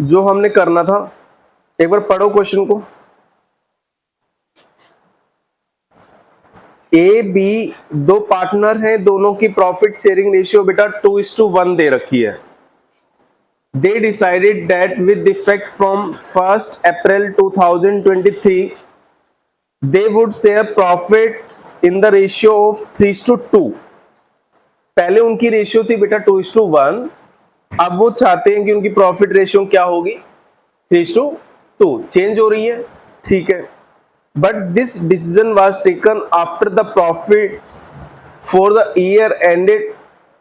जो हमने करना था, एक बार पढ़ो क्वेश्चन को। ए बी दो पार्टनर हैं, दोनों की प्रॉफिट शेयरिंग रेशियो बेटा 2:1 दे रखी है। They decided that with effect from 1 April 2023 they would share profits in the ratio of 3:2। पहले उनकी रेशियो थी बेटा 2:1, अब वो चाहते हैं कि उनकी प्रॉफिट रेशियो क्या होगी, 3:2, चेंज हो रही है, ठीक है। But this decision was taken after the profits for the year ended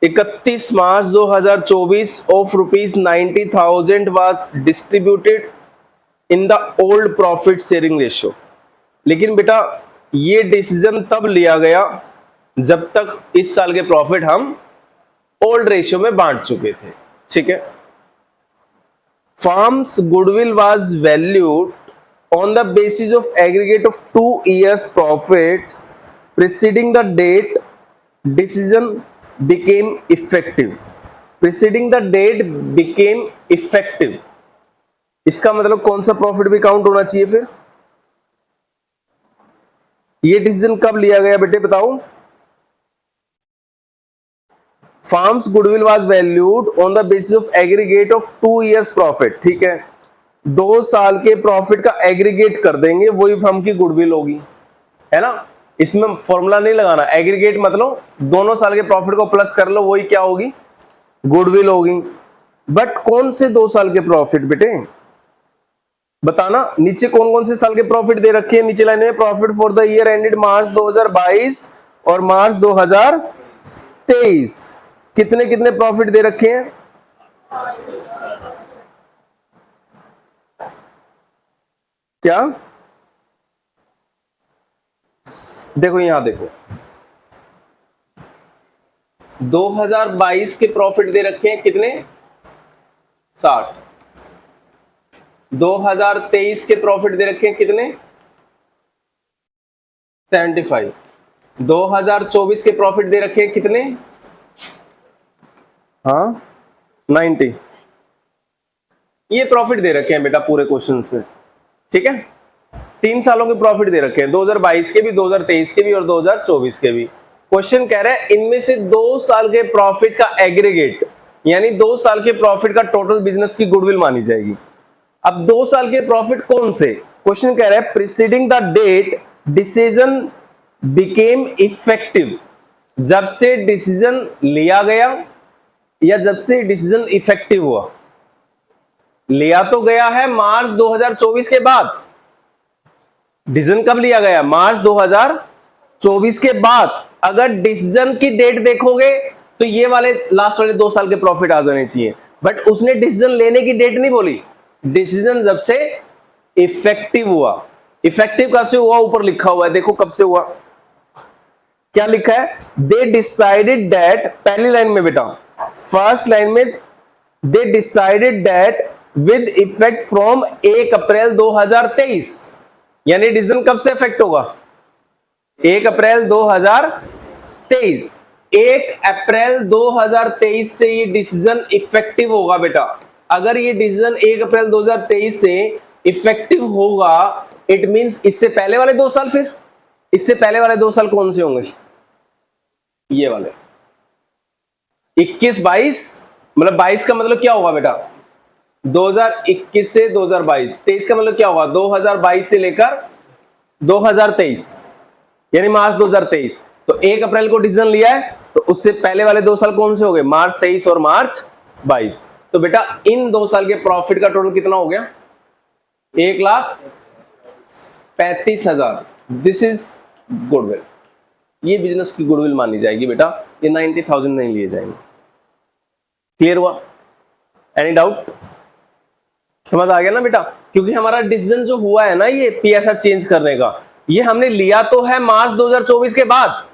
31 March 2024 of ₹90,000 was distributed in the old profit sharing ratio. लेकिन बेटा ये डिसीजन तब लिया गया जब तक इस साल के प्रॉफिट हम ओल्ड रेशियो में बांट चुके थे, ठीक है। Firms goodwill was valued on the basis of aggregate of 2 years profits preceding the date decision became effective। preceding the date became effective, इसका मतलब कौन सा प्रॉफिट भी काउंट होना चाहिए। फिर ये डिसीजन कब लिया गया बेटे बताओ। Firms goodwill was valued on the basis of aggregate of 2 years profit, ठीक है। 2 साल के प्रॉफिट का एग्रीगेट कर देंगे, वही फर्म की गुडविल होगी, है ना। इसमें फॉर्मूला नहीं लगाना, एग्रीगेट मतलब दोनों साल के प्रॉफिट को प्लस कर लो, वही क्या होगी, गुडविल होगी। बट कौन से 2 साल के प्रॉफिट बेटे बताना। नीचे कौन कौन से साल के प्रॉफिट दे रखे हैं, नीचे लाइन में profit for the year ended March 2022 और मार्च 2023। कितने कितने प्रॉफिट दे रखे हैं, क्या देखो यहां देखो 2022 के प्रॉफिट दे रखे हैं कितने, 60। 2023 के प्रॉफिट दे रखे हैं कितने, 75। 2024 के प्रॉफिट दे रखे हैं कितने, हाँ 90। ये प्रॉफिट दे रखे हैं बेटा पूरे क्वेश्चंस में, ठीक है। 3 सालों के प्रॉफिट दे रखे हैं, 2022 के भी, 2023 के भी और 2024 के भी। क्वेश्चन कह रहा है इनमें से 2 साल के प्रॉफिट का एग्रीगेट, यानी 2 साल के प्रॉफिट का टोटल बिजनेस की गुडविल मानी जाएगी। अब 2 साल के प्रॉफिट कौन से, क्वेश्चन कह रहा है preceding the date decision became effective, जब से डिसीजन लिया गया या जब से डिसीजन इफेक्टिव हुआ। लिया तो गया है मार्च 2024 के बाद, डिसीजन कब लिया गया, मार्च 2024 के बाद। अगर डिसीजन की डेट देखोगे तो ये वाले लास्ट वाले 2 साल के प्रॉफिट आ जाने चाहिए, बट उसने डिसीजन लेने की डेट नहीं बोली, डिसीजन जब से इफेक्टिव हुआ। इफेक्टिव कब से हुआ, ऊपर लिखा हुआ है, देखो कब से हुआ, क्या लिखा है, दे डिसाइडेड दैट, पहली लाइन में बेटा, फर्स्ट लाइन में they decided that with effect from 1 अप्रैल 2023, यानी डिसीजन कब से इफेक्ट होगा, 1 अप्रैल 2023। 1 अप्रैल 2023 से ये डिसीजन इफेक्टिव होगा बेटा। अगर ये डिसीजन 1 अप्रैल 2023 से इफेक्टिव होगा, इट मींस इससे पहले वाले 2 साल, फिर इससे पहले वाले 2 साल कौन से होंगे, ये वाले 21-22, मतलब 22 का मतलब क्या होगा बेटा, 2021 से 2022। 23 का मतलब क्या होगा, 2022 से लेकर 2023, यानी मार्च 2023। तो 1 अप्रैल को डिसीजन लिया है, तो उससे पहले वाले 2 साल कौन से हो गए, मार्च 23 और मार्च 22। तो बेटा इन 2 साल के प्रॉफिट का टोटल कितना हो गया, 1,35,000। दिस इज गुडविल, ये बिजनेस की गुडविल मानी जाएगी बेटा, ये 90,000 नहीं लिए जाएंगे। क्लियर हुआ, एनी डाउट, समझ आ गया ना बेटा। क्योंकि हमारा डिसीजन जो हुआ है ना ये पीएसआर चेंज करने का, ये हमने लिया तो है मार्च 2024 के बाद,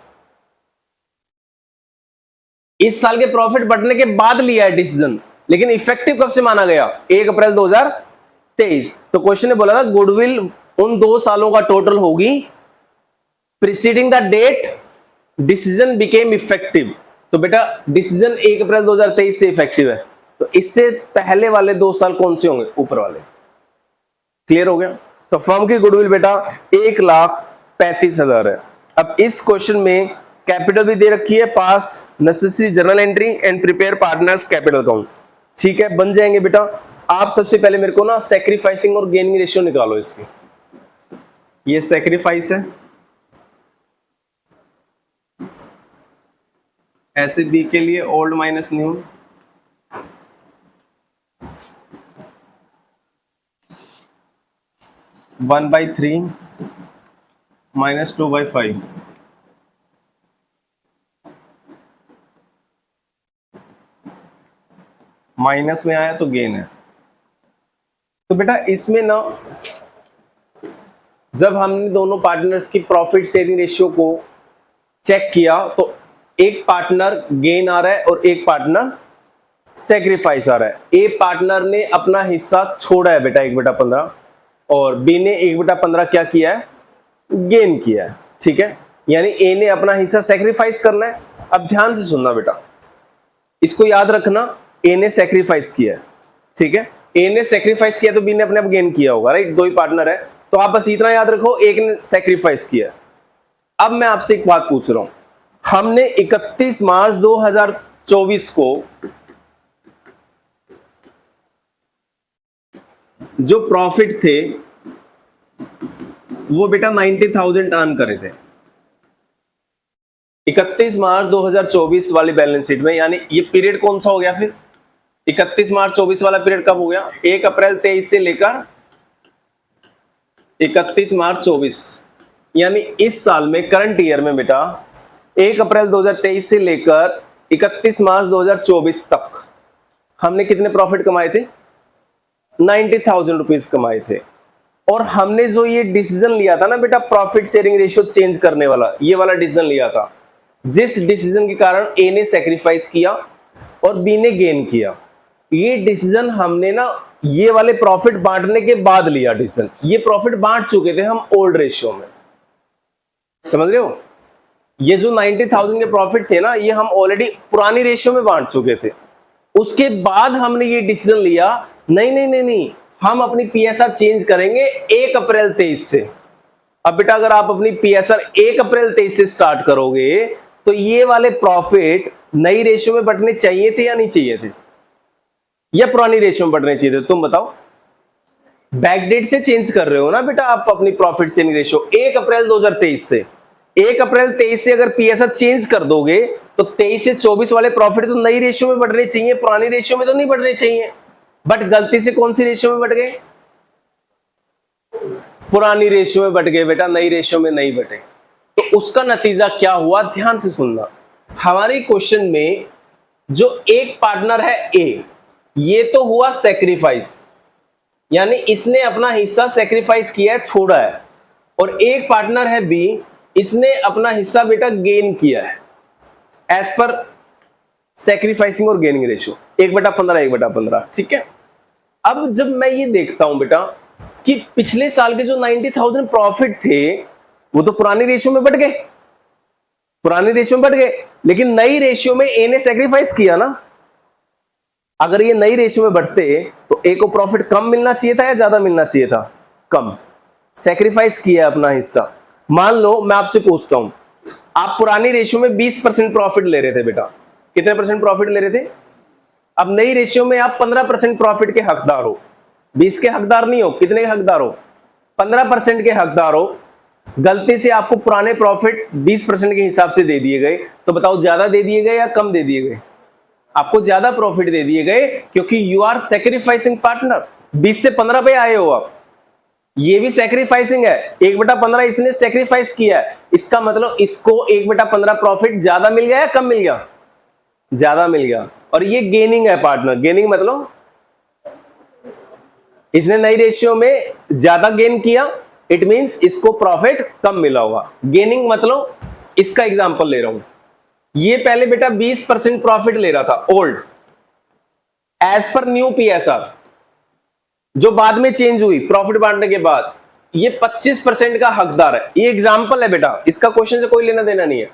इस साल के प्रॉफिट बढ़ने के बाद लिया है डिसीजन, लेकिन इफेक्टिव कब से माना गया, 1 अप्रैल 2023। तो क्वेश्चन ने बोला था गुडविल उन 2 सालों का टोटल होगी preceding the date decision became effective. तो बेटा डिसीजन 1 अप्रैल 2023 से इफेक्टिव है, तो इससे पहले वाले 2 साल कौन से होंगे? ऊपर वाले। क्लियर हो गया? तो फर्म की गुडविल बेटा 1,35,000 है। अब इस क्वेश्चन में कैपिटल भी दे रखी है, पास necessary journal entry and prepare partners capital account. ठीक है, बन जाएंगे बेटा। आप सबसे पहले मेरे को ना सैक्रिफाइसिंग और गेनिंग रेशियो निकालो इसकी। ये सैक्रिफाइस है, ऐसे बी के लिए old minus new, one by three minus 2/5, minus में आया तो गेन है। तो बेटा इसमें ना जब हमने दोनों पार्टनर्स की प्रॉफिट शेयरिंग रेशियो को चेक किया तो एक पार्टनर गेन आ रहा है और एक पार्टनर सेक्रीफाइस आ रहा है। ए पार्टनर ने अपना हिस्सा छोड़ा है बेटा 1/15 और बी ने 1/15 क्या किया है? गेन किया है। ठीक है, यानी ए ने अपना हिस्सा सेक्रीफाइस करना है। अब ध्यान से सुनना बेटा, इसको याद रखना, ए ने सेक्रीफाइस किया है। ठीक है, ए ने सेक्रीफाइस किया तो बी ने अपने आप गेन किया होगा, राइट? दो ही पार्टनर है, तो आप बस इतना याद रखो, एक ने सेक्रीफाइस किया। अब मैं आपसे एक बात पूछ रहा हूं, हमने 31 मार्च 2024 को जो प्रॉफिट थे वो बेटा 90,000 अर्न करे थे 31 मार्च 2024 वाली बैलेंस शीट में। यानी ये पीरियड कौन सा हो गया फिर? 31 मार्च 24 वाला पीरियड कब हो गया? 1 अप्रैल 23 से लेकर 31 मार्च 24, यानी इस साल में करंट ईयर में बेटा 1 अप्रैल 2023 से लेकर 31 मार्च 2024 तक हमने कितने प्रॉफिट कमाए थे? 90,000 रुपीज कमाए थे। और हमने जो ये डिसीजन लिया था ना बेटा प्रॉफिट शेयरिंग रेशियो चेंज करने वाला, ये वाला डिसीजन लिया था, जिस डिसीजन के कारण ए ने सेक्रीफाइस किया और बी ने गेन किया, ये डिसीजन हमने ना ये वाले प्रॉफिट बांटने के बाद लिया डिसीजन। ये प्रॉफिट बांट चुके थे हम ओल्ड रेशियो में, समझ रहे हो? ये जो 90,000 के प्रॉफिट थे ना, ये हम ऑलरेडी पुरानी रेशियो में बांट चुके थे। उसके बाद हमने ये डिसीजन लिया, नहीं नहीं नहीं नहीं, हम अपनी पीएसआर चेंज करेंगे 1 अप्रैल 23 से। अब बेटा अगर आप अपनी पीएसआर 1 अप्रैल 23 से स्टार्ट करोगे तो ये वाले प्रॉफिट नई रेशियो में बढ़ने चाहिए थे या नहीं चाहिए थे? या पुरानी रेशियो में बढ़ने चाहिए थे? तुम बताओ। बैकडेट से चेंज कर रहे हो ना बेटा आप अपनी प्रॉफिट शेयरिंग रेशियो 1 अप्रैल 2023 से। 1 अप्रैल 23 से अगर पीएसआर चेंज कर दोगे तो 23 से 24 वाले प्रॉफिट तो नई रेशियो में बढ़ने चाहिए, पुरानी रेशियो में तो नहीं बढ़ने चाहिए। बट गलती से कौन सी रेशियो में बढ़ गए? पुरानी रेशियो में बढ़ गए बेटा, नई रेशियो में नहीं बढ़े। तो उसका नतीजा क्या हुआ? ध्यान से सुनना। हमारे क्वेश्चन में जो एक पार्टनर है ए, ये तो हुआ सेक्रीफाइस, यानी इसने अपना हिस्सा सेक्रीफाइस किया है, छोड़ा है। और एक पार्टनर है बी, इसने अपना हिस्सा बेटा गेन किया है एज पर सेक्रीफाइसिंग और गेनिंग रेशियो 1/15 1/15। ठीक है, अब जब मैं ये देखता हूं बेटा कि पिछले साल के जो 90,000 प्रॉफिट थे वो तो पुरानी रेशियो में बढ़ गए, पुरानी रेशियो में बढ़ गए, लेकिन नई रेशियो में ए ने सेक्रीफाइस किया ना। अगर ये नई रेशियो में बढ़ते तो ए को प्रॉफिट कम मिलना चाहिए था या ज्यादा मिलना चाहिए था? कम। सेक्रीफाइस किया अपना हिस्सा। मान लो मैं आपसे पूछता हूं, आप पुरानी रेशियो में 20% प्रॉफिट ले रहे थे बेटा, कितने परसेंट प्रॉफिट ले रहे थे? अब नई रेशियो में आप 15% प्रॉफिट के हकदार हो। 20 के हकदार नहीं हो, कितने के हकदार हो? 15% के हकदार हो। गलती से आपको पुराने प्रॉफिट 20% के हिसाब से दे दिए गए, तो बताओ ज्यादा दे दिए गए या कम दे दिए गए? आपको ज्यादा प्रॉफिट दे दिए गए, क्योंकि यू आर सेक्रीफाइसिंग पार्टनर। 20 से 15 पे आए हो आप, ये भी सेक्रीफाइसिंग है। 1/15 इसने सेक्रीफाइस किया है, इसका मतलब इसको 1/15 प्रॉफिट ज्यादा मिल गया या कम मिल गया? ज्यादा मिल गया। और ये गेनिंग है पार्टनर। गेनिंग मतलब इसने नई रेशियो में ज्यादा गेन किया, इट मींस इसको प्रॉफिट कम मिला होगा। गेनिंग मतलब, इसका एग्जांपल ले रहा हूं, ये पहले बेटा 20% प्रॉफिट ले रहा था ओल्ड, एज पर न्यू पीएसआर जो बाद में चेंज हुई प्रॉफिट बांटने के बाद, ये 25% का हकदार है। ये एग्जांपल है बेटा, इसका क्वेश्चन से कोई लेना देना नहीं है।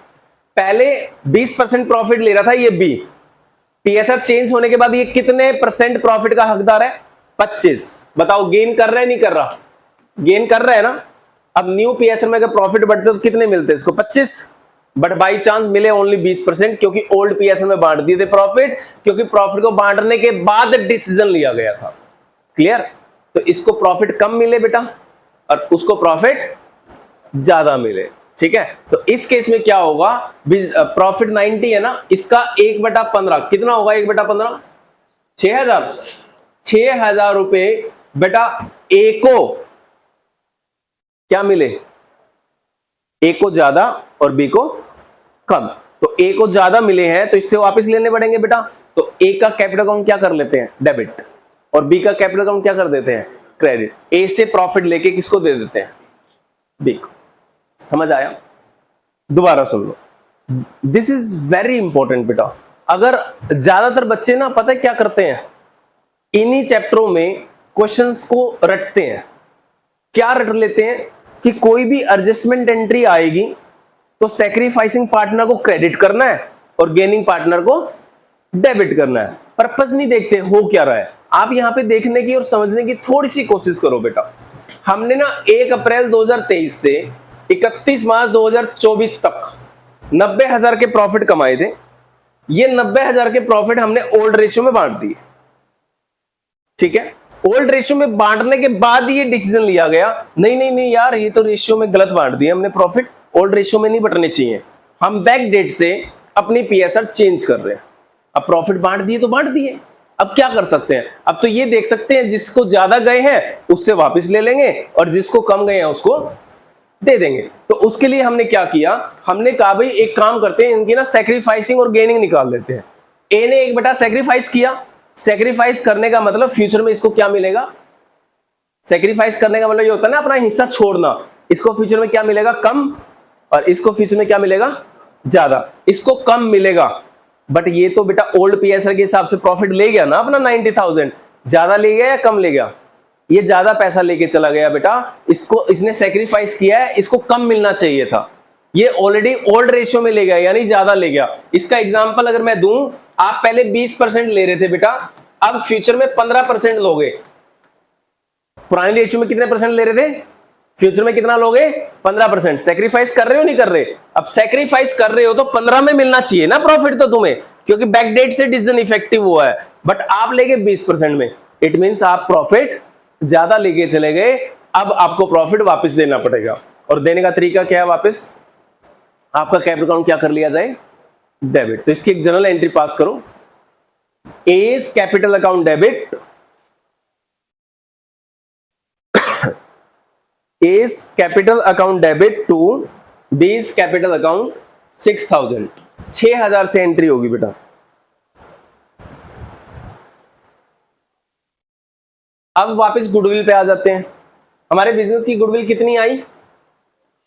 पहले 20% प्रॉफिट ले रहा था ये बी, पीएसआर चेंज होने के बाद ये कितने % प्रॉफिट का हकदार है? 25। बताओ गेन कर रहा है नहीं कर रहा? गेन कर रहा है ना। अब न्यू पीएसआर में अगर प्रॉफिट बढ़ते तो कितने मिलते हैं इसको? 25। बट बाई चांस मिले ओनली 20% क्योंकि ओल्ड पीएसआर में बांट दिए थे प्रॉफिट, क्योंकि प्रॉफिट को बांटने के बाद डिसीजन लिया गया था। क्लियर? तो इसको प्रॉफिट कम मिले बेटा और उसको प्रॉफिट ज्यादा मिले। ठीक है, तो इस केस में क्या होगा? प्रॉफिट 90 है ना, इसका 1/15 कितना होगा? 1/15 6000। 6000 रुपए बेटा ए को क्या मिले? ए को ज्यादा और बी को कम। तो ए को ज्यादा मिले हैं तो इससे वापस लेने पड़ेंगे बेटा। तो ए का कैपिटल अकाउंट क्या कर लेते हैं? डेबिट। और बी का कैपिटल अकाउंट क्या कर देते हैं? क्रेडिट। ए से प्रॉफिट लेके किसको दे देते हैं? बी को। समझ आया? दोबारा सुन लो, दिस इज वेरी इंपॉर्टेंट बेटा। अगर ज्यादातर बच्चे ना पता है क्या करते हैं, इन्हीं चैप्टरों में क्वेश्चंस को रटते हैं। क्या रट लेते हैं कि कोई भी एडजस्टमेंट एंट्री आएगी तो सैक्रिफाइसिंग पार्टनर को क्रेडिट करना है और गेनिंग पार्टनर को डेबिट करना है। पर्पस नहीं देखते हो क्या रहा है। आप यहां पे देखने की और समझने की थोड़ी सी कोशिश करो बेटा। हमने ना 1 अप्रैल 2023 से 31 मार्च 2024 तक 90,000 के प्रॉफिट कमाए थे। ये 90,000 के प्रॉफिट हमने ओल्ड रेशियो में बांट दिए। ठीक है, ओल्ड रेशियो में बांटने के बाद ये डिसीजन लिया गया, नहीं नहीं नहीं यार, ये तो रेशियो में गलत बांट दिया हमने प्रॉफिट, ओल्ड रेशियो में नहीं बटने चाहिए। हम बैक डेट से अपनी पीएसआर चेंज कर रहे हैं। अब प्रॉफिट बांट दिए तो बांट दिए, अब क्या कर सकते हैं? अब तो ये देख सकते हैं जिसको ज्यादा गए हैं उससे वापस ले लेंगे और जिसको कम गए हैं उसको दे देंगे। तो उसके लिए हमने क्या किया, हमने कहा भाई एक काम करते हैं, इनकी ना सैक्रिफाइसिंग और गेनिंग निकाल देते हैं। ए ने 1 सैक्रिफाइस किया, सैक्रिफाइस करने का मतलब फ्यूचर में इसको क्या मिलेगा? सैक्रिफाइस करने का मतलब ये होता है ना अपना हिस्सा छोड़ना। इसको फ्यूचर में क्या मिलेगा? कम। और इसको फ्यूचर में क्या मिलेगा? ज्यादा। इसको कम मिलेगा, बट ये तो बेटा ओल्ड पीएसआर के हिसाब से प्रॉफिट ले गया ना अपना 90,000। ज्यादा ले गया या कम ले गया? ये ज्यादा पैसा लेके चला गया बेटा। इसको इसने सैक्रिफाइस किया है, इसको कम मिलना चाहिए था। ये ऑलरेडी ओल्ड रेशियो में ले गया यानी ज्यादा ले गया। इसका एग्जांपल अगर मैं दूं, आप पहले 20% ले रहे थे बेटा, अब फ्यूचर में 15% लोगे। पुराने रेशियो में कितने परसेंट ले रहे थे? फ्यूचर में कितना लोगे? 15%। सैक्रिफाइस कर रहे हो नहीं कर रहे? अब सैक्रिफाइस कर रहे हो तो 15 में मिलना चाहिए ना प्रॉफिट तो तुम्हें, क्योंकि बैक डेट से डिसीजन इफेक्टिव हुआ है। बट आप लेके 20% में, इट मींस आप प्रॉफिट ज्यादा लेके चले गए। अब आपको प्रॉफिट वापस देना पड़ेगा, और देने का तरीका क्या है? वापस आपका कैपिटल अकाउंट क्या कर लिया जाए? डेबिट। तो इसकी एक जनरल एंट्री पास करो, as capital account debit, as capital account debit to B's capital account 6,000। 6,000 से एंट्री होगी बेटा। अब वापस गुडविल पे आ जाते हैं। हमारे बिजनेस की गुडविल कितनी आई?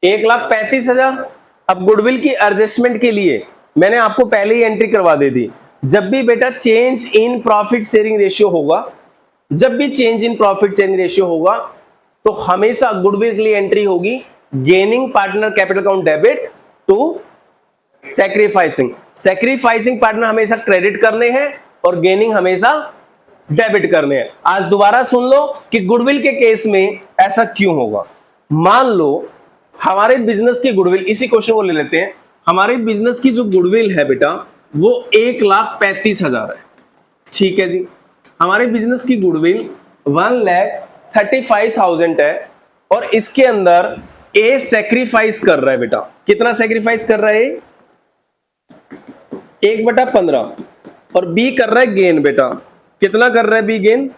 1,35,000। अब गुडविल की एडजस्टमेंट के लिए मैंने आपको पहले ही एंट्री करवा दे दी। जब भी बेटा change in profit sharing ratio होगा, जब भी change in profit sharing ratio होगा तो हमेशा गुडविल के लिए एंट्री होगी gaining partner capital account debit to sacrificing. Sacrificing partner हमेशा क्रेडिट करने हैं और गेनिंग हमेशा डेबिट करने हैं। आज दोबारा सुन लो कि गुडविल के केस में ऐसा क्यों होगा। मान लो हमारे बिजनेस की गुडविल, इसी क्वेश्चन को ले लेते हैं। हमारे बिजनेस की जो गुडविल है बेटा वो 1,35,000 है। ठीक है जी, हमारे बिजनेस की गुडविल 1,35,000 है और इसके अंदर ए सैक्रिफाइस कर रहा है बेटा। कितना सैक्रिफाइस कर रहा है? 1/15। और बी कर रहा है गेन बेटा। कितना कर रहा है बी गेन?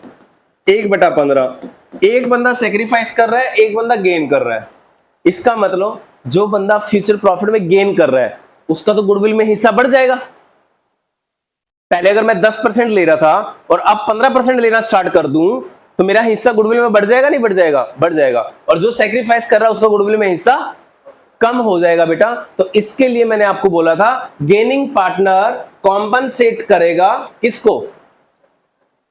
1/15। एक बंदा सैक्रिफाइस कर रहा है, एक बंदा गेन कर रहा है। इसका मतलब जो बंदा फ्यूचर प्रॉफिट में गेन कर रहा है उसका तो गुडविल में हिस्सा बढ़ जाएगा। पहले अगर मैं 10% ले रहा था और अब 15% लेना स्टार्ट कर दूं तो मेरा हिस्सा गुडविल में बढ़ जाएगा नहीं बढ़ जाएगा? बढ़ जाएगा। और जो सैक्रिफाइस कर रहा है उसका गुडविल में हिस्सा कम हो जाएगा बेटा। तो इसके लिए मैंने आपको बोला था गेनिंग पार्टनर कॉम्पनसेट करेगा किसको?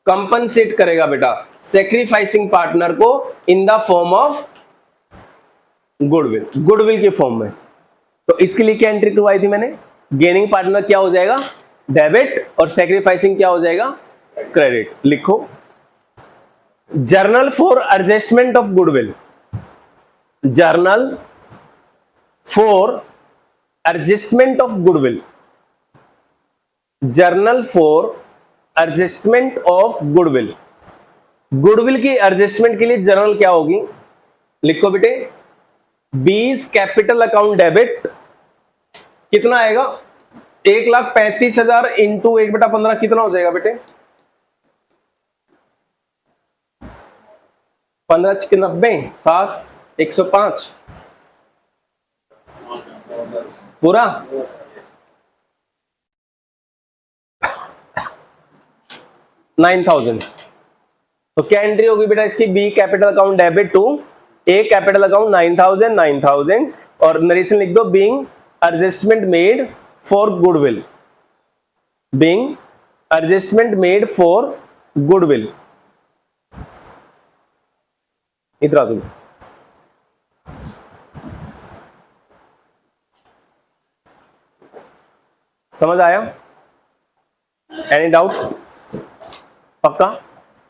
कंपनसेट करेगा बेटा सैक्रिफाइसिंग पार्टनर को in the form of goodwill, goodwill के फॉर्म में। तो इसके लिए क्या एंट्री करवाई थी मैंने? गेनिंग पार्टनर क्या हो जाएगा? डेबिट और सेक्रीफाइसिंग क्या हो जाएगा, क्रेडिट। लिखो, journal for adjustment of goodwill, journal for adjustment of goodwill, journal for adjustment of goodwill. Goodwill की एडजस्टमेंट के लिए जर्नल क्या होगी, लिखो बेटे, 20 कैपिटल अकाउंट डेबिट, कितना आएगा, 1,35,000 इंटू 1/15 कितना हो जाएगा बेटे, 15 90 7 105 पूरा। $9,000। तो क्या एंट्री होगी बेटा इसकी, B capital account debit to A capital account 9,000 और नरेशन लिख दो, being adjustment made for goodwill, being adjustment made for goodwill. इतना तुम समझ आया, एनी डाउट, पक्का।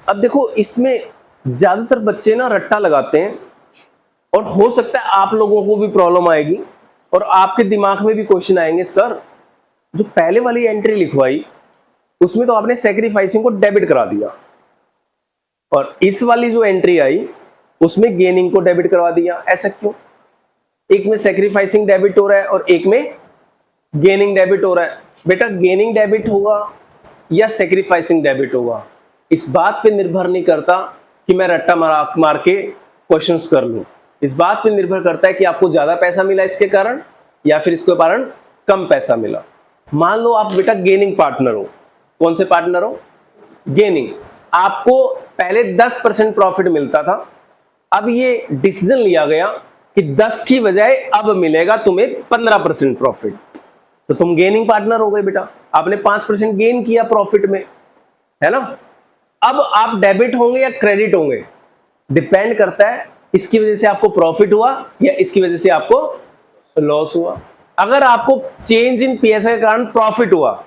अब देखो इसमें ज्यादातर बच्चे ना रट्टा लगाते हैं और हो सकता है आप लोगों को भी प्रॉब्लम आएगी और आपके दिमाग में भी क्वेश्चन आएंगे, सर जो पहले वाली एंट्री लिखवाई उसमें तो आपने सेक्रीफाइसिंग को डेबिट करा दिया और इस वाली जो एंट्री आई उसमें गेनिंग को डेबिट करवा दिया, ऐसा क्यों? एक में सेक्रीफाइसिंग डेबिट हो रहा है और एक में गेनिंग डेबिट हो रहा है। बेटा गेनिंग डेबिट होगा या सेक्रीफाइसिंग डेबिट होगा, इस बात पे निर्भर नहीं करता कि मैं रट्टा मार के क्वेश्चंस कर लूं। इस बात पे निर्भर करता है कि आपको ज्यादा पैसा मिला इसके कारण या फिर इसके कारण कम पैसा मिला। मान लो आप बेटा गेनिंग पार्टनर हो, कौन से पार्टनर हो, गेनिंग। आपको पहले 10% प्रॉफिट मिलता था, अब ये डिसीजन लिया गया कि 10 की बजाय अब मिलेगा तुम्हें 15% प्रॉफिट, तो तुम गेनिंग पार्टनर हो गए बेटा, आपने 5% गेन किया प्रॉफिट में, है ना। अब आप डेबिट होंगे या क्रेडिट होंगे, डिपेंड करता है इसकी वजह से आपको प्रॉफिट हुआ या इसकी वजह से आपको लॉस हुआ। अगर आपको चेंज इन पीएसआई के कारण प्रॉफिट हुआ,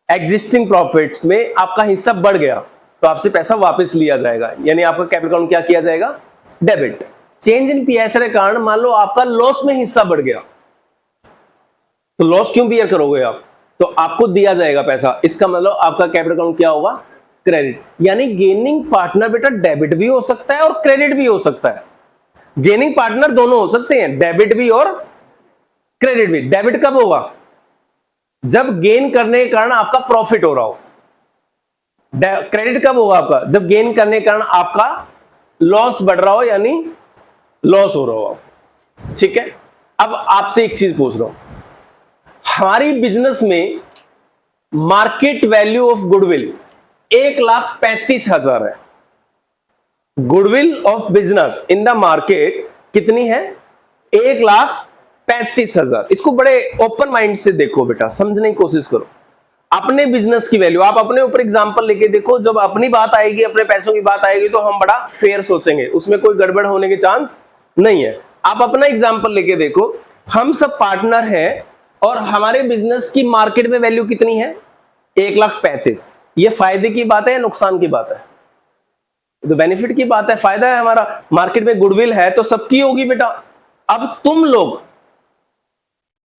एग्जिस्टिंग प्रॉफिट्स में आपका हिस्सा बढ़ गया, तो आपसे पैसा वापस लिया जाएगा, यानी आपका कैपिटल अकाउंट क्या किया जाएगा, डेबिट। चेंज इन पीएसआई के कारण मान लो आपका लॉस में हिस्सा बढ़ गया, तो लॉस क्यों बियर करोगे आप, तो आपको दिया जाएगा पैसा, इसका मतलब आपका कैपिटल अकाउंट क्या होगा, क्रेडिट। यानी गेनिंग पार्टनर बेटा डेबिट भी हो सकता है और क्रेडिट भी हो सकता है। गेनिंग पार्टनर दोनों हो सकते हैं, डेबिट भी और क्रेडिट भी। डेबिट कब होगा, जब गेन करने के कारण आपका प्रॉफिट हो रहा हो। क्रेडिट कब होगा आपका, जब गेन करने के कारण आपका लॉस बढ़ रहा हो, यानी लॉस हो रहा हो। ठीक है, अब आपसे एक चीज पूछ रहा हूं, हमारी बिजनेस में मार्केट वैल्यू ऑफ गुडविल 1,35,000 है। Goodwill of business in the market कितनी है, 1,35,000। इसको बड़े ओपन माइंड से देखो बेटा, समझने की कोशिश करो। अपने बिजनेस की वैल्यू आप अपने ऊपर एग्जांपल लेके देखो, जब अपनी बात आएगी, अपने पैसों की बात आएगी, तो हम बड़ा फेयर सोचेंगे, उसमें कोई गड़बड़ होने के चांस नहीं है। आप अपना एग्जांपल लेके देखो, हम सब पार्टनर हैं और हमारे बिजनेस की मार्केट में वैल्यू कितनी है, 1,35,000। ये फायदे की बात है या नुकसान की बात है, तो बेनिफिट की बात है, फायदा है हमारा। मार्केट में गुडविल है तो सबकी होगी बेटा। अब तुम लोग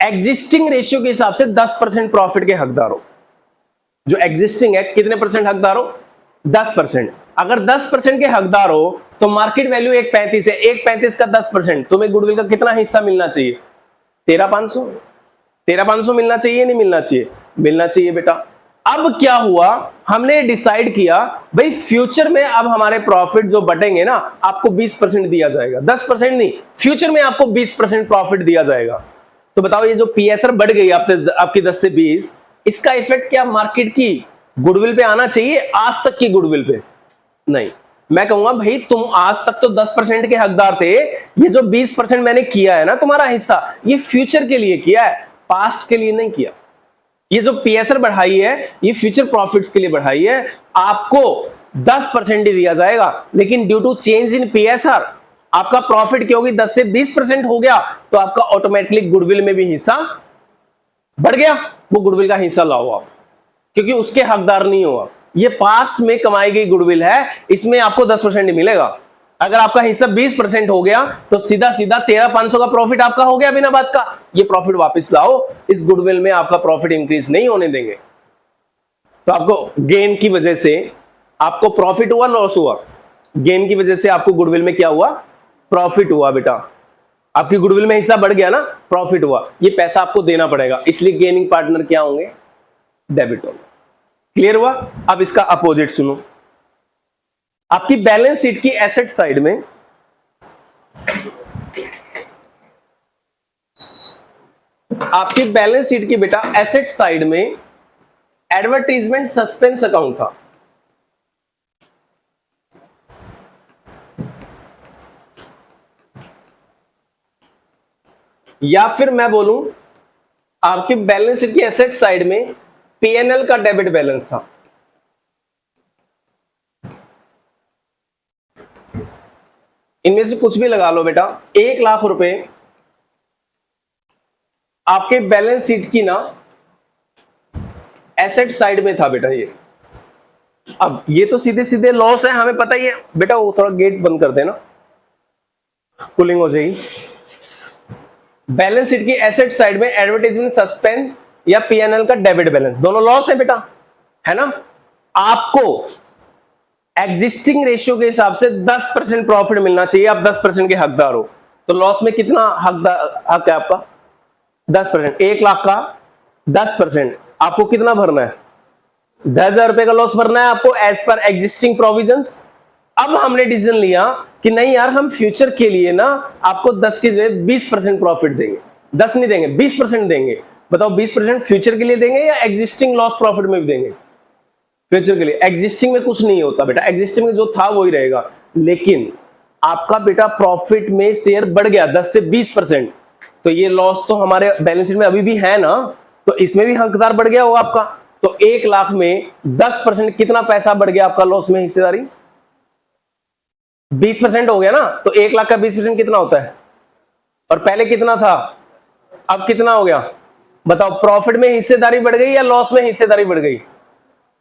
एग्जिस्टिंग रेशियो के हिसाब से 10% प्रॉफिट के हकदार हो। जो एग्जिस्टिंग है कितने परसेंट हकदार हो, 10%। अगर 10% के हकदार हो तो मार्केट वैल्यू 1,35 है, 1,35 का 10%, तुम्हें गुडविल का कितना हिस्सा मिलना चाहिए, 13,500 मिलना चाहिए, नहीं मिलना चाहिए, मिलना चाहिए बेटा। अब क्या हुआ, हमने डिसाइड किया भाई फ्यूचर में अब हमारे प्रॉफिट जो बटेंगे ना, आपको 20% दिया जाएगा, 10% नहीं, फ्यूचर में आपको 20% प्रॉफिट दिया जाएगा। तो बताओ ये जो पीएसआर बढ़ गई आपकी 10 से 20, इसका इफेक्ट क्या मार्केट की गुडविल पे आना चाहिए, आज तक की गुडविल पे नहीं। मैं कहूंगा भाई तुम आज तक तो 10% के हकदार थे, ये जो 20% मैंने किया है ना तुम्हारा हिस्सा, ये फ्यूचर के लिए किया है, पास्ट के लिए नहीं किया। ये जो पीएसआर बढ़ाई है ये फ्यूचर प्रॉफिट्स के लिए बढ़ाई है, आपको 10% ही दिया जाएगा, लेकिन due to change in PSR आपका प्रॉफिट क्या होगी, 10 से 20% हो गया, तो आपका ऑटोमेटिकली गुडविल में भी हिस्सा बढ़ गया। वो गुडविल का हिस्सा लाओ आप। क्योंकि उसके हकदार नहीं हो आप। ये पास्ट में कमाई गई गुडविल है, इसमें आपको 10% ही मिलेगा। अगर आपका हिस्सा 20% हो गया तो सीधा सीधा 13,500 का प्रॉफिट आपका हो गया बिना बात का। ये प्रॉफिट वापस लाओ, इस गुडविल में आपका प्रॉफिट इंक्रीज नहीं होने देंगे। तो आपको गेन की वजह से आपको प्रॉफिट हुआ, लॉस हुआ? गेन की वजह से आपको गुडविल में क्या हुआ? प्रॉफिट हुआ बेटा। आपकी गुडविल में हिस्सा बढ़ गया ना, प्रॉफिट हुआ। ये पैसा आपको देना पड़ेगा, इसलिए गेनिंग पार्टनर क्या होंगे? डेबिट होंगे। क्लियर हुआ? अब इसका अपोजिट सुनो। आपकी बैलेंस शीट की एसेट साइड में आपकी बैलेंस शीट की बेटा एसेट साइड में एडवर्टाइजमेंट सस्पेंस अकाउंट था। या फिर मैं बोलूं आपकी बैलेंस शीट की एसेट साइड में पीएनएल का डेबिट बैलेंस था। इनमें से कुछ भी लगा लो बेटा। 1,00,000 रुपए आपके बैलेंस शीट की ना एसेट साइड में था बेटा। ये अब ये तो सीधे सीधे लॉस है, हमें पता ही है बेटा। वो थोड़ा गेट बंद कर देना, कूलिंग हो जाएगी। बैलेंस शीट की एसेट साइड में एडवर्टाइजमेंट सस्पेंस या पीएनएल का डेबिट बैलेंस, दोनों लॉस है बेटा, है ना। आपको एग्जिस्टिंग रेशियो के हिसाब से 10% प्रॉफिट मिलना चाहिए, आप 10% के हकदार हो। तो लॉस में कितना हक है आपका? 10%। 1,00,000 का 10% आपको कितना भरना है? 10,000 रुपए का लॉस भरना है आपको एज पर एग्जिस्टिंग प्रोविजंस। अब हमने डिसीजन लिया कि नहीं यार, हम फ्यूचर के लिए ना आपको 10 की जगह 20% प्रॉफिट देंगे। 10 नहीं देंगे, 20% देंगे। बताओ 20% फ्यूचर के लिए देंगे या एग्जिस्टिंग लॉस प्रॉफिट में भी देंगे? फ्यूचर के लिए। एग्जिस्टिंग में कुछ नहीं होता बेटा, एग्जिस्टिंग में जो था वही रहेगा। लेकिन आपका बेटा प्रॉफिट में शेयर बढ़ गया 10 से 20%, तो ये लॉस तो हमारे बैलेंस शीट में अभी भी है ना, तो इसमें भी हकदार बढ़ गया होगा आपका। तो 1,00,000 में 10% कितना पैसा बढ़ गया आपका लॉस में हिस्सेदारी? 20% हो गया ना। तो 1,00,000 का 20% कितना होता है? और पहले कितना था, अब कितना हो गया? बताओ, प्रॉफिट में हिस्सेदारी बढ़ गई या लॉस में हिस्सेदारी बढ़ गई?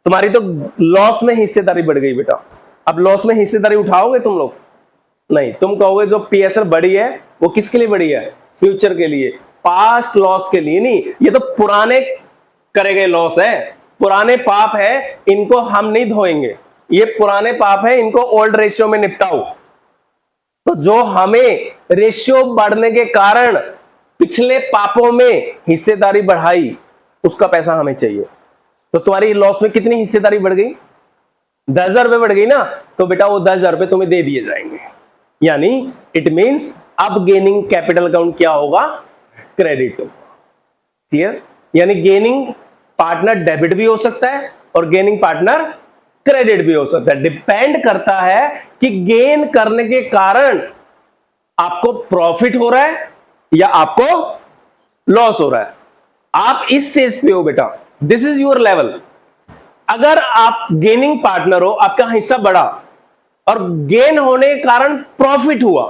तुम्हारी तो लॉस में हिस्सेदारी बढ़ गई बेटा। अब लॉस में हिस्सेदारी उठाओगे तुम लोग? नहीं, तुम कहोगे जो पीएसआर बढ़ी है वो किसके लिए बढ़ी है? फ्यूचर के लिए, पास्ट लॉस के लिए नहीं। ये तो पुराने करे गए लॉस है, पुराने पाप है, इनको हम नहीं धोएंगे। ये पुराने पाप है, इनको ओल्ड रेशियो में निपटाओ। तो जो हमें रेशियो बढ़ने के कारण पिछले पापों में हिस्सेदारी बढ़ाई, उसका पैसा हमें चाहिए। तो तुम्हारी लॉस में कितनी हिस्सेदारी बढ़ गई? 10,000 रुपए बढ़ गई ना। तो बेटा वो 10,000 रुपए तुम्हें दे दिए जाएंगे। यानी इट मींस अब गेनिंग कैपिटल अकाउंट क्या होगा? क्रेडिट होगा। क्लियर? यानी गेनिंग पार्टनर डेबिट भी हो सकता है और गेनिंग पार्टनर क्रेडिट भी हो सकता है। डिपेंड करता है कि गेन करने के कारण आपको प्रॉफिट हो रहा है या आपको लॉस हो रहा है। आप इस स्टेज पे हो बेटा, दिस इज योर लेवल। अगर आप गेनिंग पार्टनर हो, आपका हिस्सा बढ़ा और गेन होने के कारण प्रॉफिट हुआ,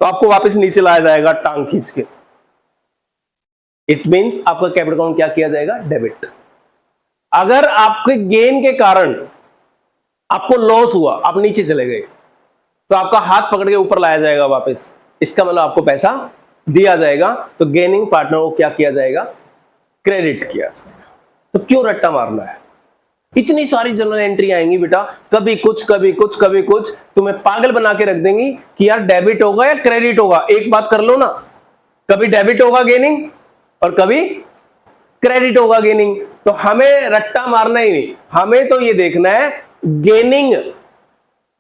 तो आपको वापस नीचे लाया जाएगा टांग खींच के। इट मींस आपका कैपिटल अकाउंट क्या किया जाएगा? डेबिट। अगर आपके गेन के कारण आपको लॉस हुआ, आप नीचे चले गए, तो आपका हाथ पकड़ के ऊपर लाया जाएगा वापस। इसका मतलब आपको पैसा दिया जाएगा। तो गेनिंग पार्टनर को क्या किया जाएगा? क्रेडिट किया जाएगा। तो क्यों रट्टा मारना है? इतनी सारी जनरल एंट्री आएंगी बेटा, कभी कुछ कभी कुछ कभी कुछ, तुम्हें पागल बना के रख देंगी कि यार डेबिट होगा या क्रेडिट होगा। एक बात कर लो ना, कभी डेबिट होगा गेनिंग और कभी क्रेडिट होगा गेनिंग। तो हमें रट्टा मारना ही नहीं, हमें तो ये देखना है गेनिंग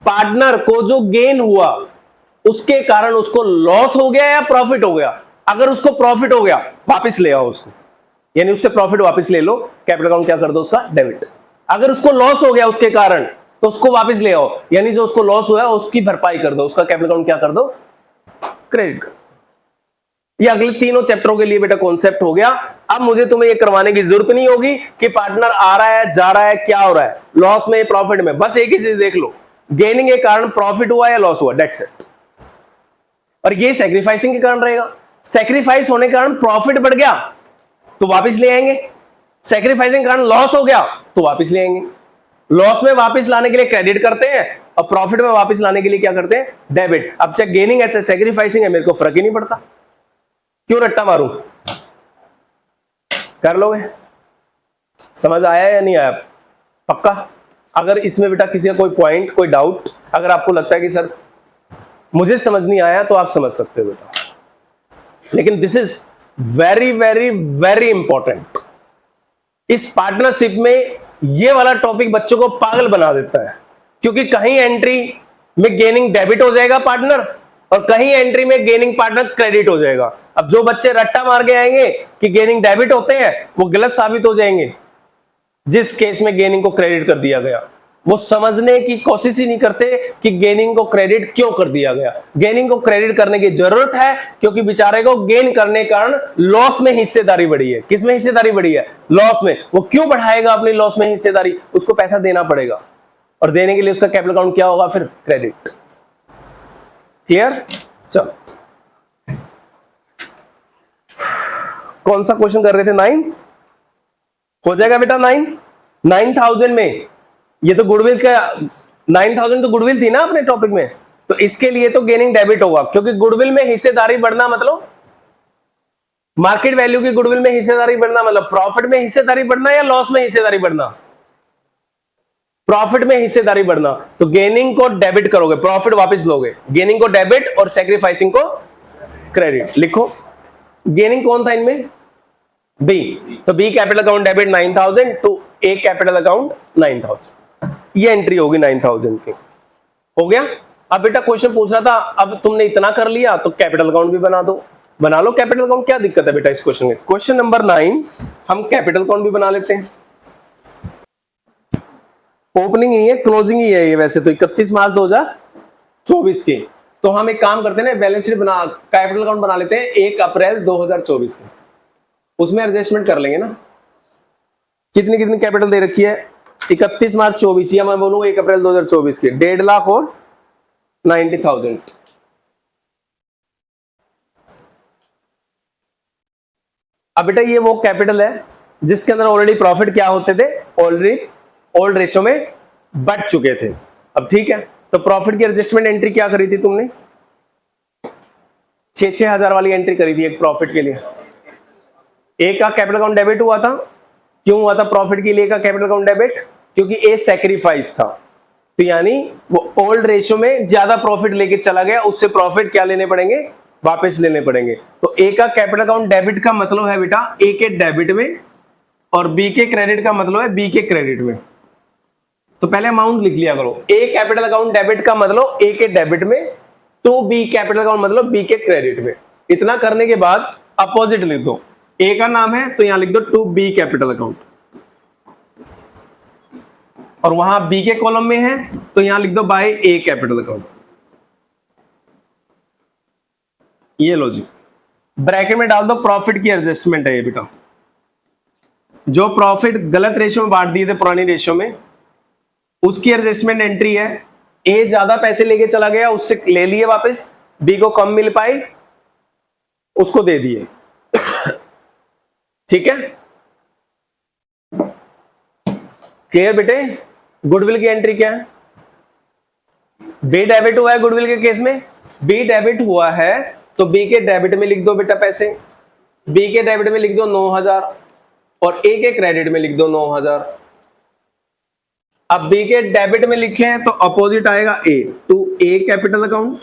पार्टनर को जो गेन हुआ उसके कारण उसको लॉस हो गया या प्रॉफिट हो गया। अगर उसको प्रॉफिट हो गया, वापस ले आओ उसको, यानी उससे प्रॉफिट वापस ले लो, कैपिटल अकाउंट क्या कर दो? उसका डेबिट। अगर उसको लॉस हो गया उसके कारण, तो उसको वापस ले आओ, यानी जो उसको लॉस हुआ उसकी भरपाई कर दो, उसका कैपिटल अकाउंट क्या कर दो? क्रेडिट कर दो। ये अगले तीनों चैप्टरों के लिए बेटा कॉन्सेप्ट हो गया। अब मुझे तुम्हें ये करवाने की जरूरत नहीं होगी कि पार्टनर आ रहा है, जा रहा है, क्या हो रहा है, लॉस में, प्रॉफिट में। बस एक ही चीज देख लो, गेनिंग के कारण प्रॉफिट हुआ या लॉस हुआ, दैट्स इट। और ये सैक्रिफाइसिंग के कारण रहेगा। सैक्रिफाइस होने के कारण प्रॉफिट बढ़ गया तो वापस ले आएंगे, सेक्रीफाइसिंग कारण लॉस हो गया तो वापस ले आएंगे। लॉस में वापस लाने के लिए क्रेडिट करते हैं और प्रॉफिट में वापस लाने के लिए क्या करते हैं, डेबिट। अब चाहे गेनिंग है सेक्रीफाइसिंग है, मेरे को फर्क ही नहीं पड़ता, क्यों रट्टा मारूं। कर लोगे, समझ आया या नहीं आया पक्का? अगर इसमें बेटा किसी का कोई पॉइंट, कोई डाउट, अगर आपको लगता है कि सर मुझे समझ नहीं आया, तो आप समझ सकते हो बेटा, लेकिन this is very very very important. इस पार्टनरशिप में ये वाला टॉपिक बच्चों को पागल बना देता है, क्योंकि कहीं एंट्री में गेनिंग डेबिट हो जाएगा पार्टनर, और कहीं एंट्री में गेनिंग पार्टनर क्रेडिट हो जाएगा। अब जो बच्चे रट्टा मार के आएंगे कि गेनिंग डेबिट होते हैं, वो गलत साबित हो जाएंगे। जिस केस में गेनिंग को क्रेडिट कर दिया गया, वो समझने की कोशिश ही नहीं करते कि गेनिंग को क्रेडिट क्यों कर दिया गया। गेनिंग को क्रेडिट करने की जरूरत है क्योंकि बेचारे को गेन करने के कारण लॉस में हिस्सेदारी बढ़ी है। किस में हिस्सेदारी बढ़ी है? लॉस में। वो क्यों बढ़ाएगा अपनी लॉस में हिस्सेदारी? उसको पैसा देना पड़ेगा, और देने के लिए उसका कैपिटल अकाउंट क्या होगा? फिर क्रेडिट। क्लियर? चलो, कौन सा क्वेश्चन कर रहे थे? 9 हो जाएगा बेटा। 9000 में ये तो गुडविल का 9000 तो गुडविल थी ना अपने टॉपिक में, तो इसके लिए तो गेनिंग डेबिट होगा, क्योंकि गुडविल में हिस्सेदारी बढ़ना मतलब मार्केट वैल्यू की गुडविल में हिस्सेदारी बढ़ना मतलब प्रॉफिट में हिस्सेदारी बढ़ना या लॉस में हिस्सेदारी बढ़ना? प्रॉफिट में हिस्सेदारी बढ़ना। तो गेनिंग को डेबिट करोगे, प्रॉफिट वापस लोगे। गेनिंग को डेबिट और सैक्रिफाइसिंग को क्रेडिट। लिखो गेनिंग कौन था इनमें? बी। तो B capital account debit 9000 to A capital account 9000। ये एंट्री होगी 9000 की। हो गया? अब बेटा क्वेश्चन पूछ रहा था, अब तुमने इतना कर लिया तो कैपिटल अकाउंट भी बना दो। बना लो कैपिटल अकाउंट, क्या दिक्कत है बेटा इस क्वेश्चन में? क्वेश्चन नंबर 9 हम कैपिटल अकाउंट भी बना लेते हैं। ओपनिंग ही है, क्लोजिंग ही है ये वैसे तो 31 मार्च 2024 की। तो हम एक काम करते हैं ना, बैलेंस शीट बना, कैपिटल अकाउंट बना लेते हैं 1 अप्रैल 2024 की। उसमें एडजस्टमेंट कर लेंगे ना, कितनी कितनी कैपिटल दे रखी है? 31 मार्च 24 या मैं बोलूंगा 1 अप्रैल 2024 की 1.5 लाख और 90,000। अब बेटा ये वो कैपिटल है जिसके अंदर ऑलरेडी प्रॉफिट क्या होते थे? ऑलरेडी ओल्ड रेशियो में बढ़ चुके थे। अब ठीक है, तो प्रॉफिट की एडजस्टमेंट एंट्री क्या करी थी तुमने? 6-6 हजार वाली एंट्री करी थी एक प्रॉफिट के लिए। ए का कैपिटल अकाउंट डेबिट हुआ था। क्यों हुआ था प्रॉफिट के लिए का कैपिटल अकाउंट डेबिट? क्योंकि ए सैक्रिफाइस था, तो यानी वो ओल्ड रेशियो में ज्यादा प्रॉफिट लेके चला गया, उससे प्रॉफिट क्या लेने पड़ेंगे? वापस लेने पड़ेंगे। तो ए का कैपिटल अकाउंट डेबिट का मतलब है बेटा ए के डेबिट में, और बी के क्रेडिट का मतलब है बी के क्रेडिट में। तो पहले अमाउंट लिख लिया करो। ए कैपिटल अकाउंट डेबिट का मतलब ए के डेबिट में, तो बी कैपिटल अकाउंट मतलब बी के क्रेडिट में। इतना करने के बाद अपोजिट लिख दो। ए का नाम है तो यहां लिख दो टू बी कैपिटल अकाउंट, और वहां बी के कॉलम में है तो यहां लिख दो बाय ए कैपिटल अकाउंट। ये लो जी, ब्रैकेट में डाल दो प्रॉफिट की एडजस्टमेंट है ये बेटा। जो प्रॉफिट गलत रेशियो में बांट दिए थे पुरानी रेशियो में, उसकी एडजस्टमेंट एंट्री है। ए ज्यादा पैसे लेके चला गया, उससे ले लिए वापस, बी को कम मिल पाई, उसको दे दिए। ठीक है, क्लियर बेटे? गुडविल की एंट्री क्या है? बी डेबिट हुआ है गुडविल के केस में। बी डेबिट हुआ है तो बी के डेबिट में लिख दो बेटा पैसे। बी के डेबिट में लिख दो 9000 और ए के क्रेडिट में लिख दो 9000। अब बी के डेबिट में लिखे हैं तो अपोजिट आएगा ए, टू ए कैपिटल अकाउंट,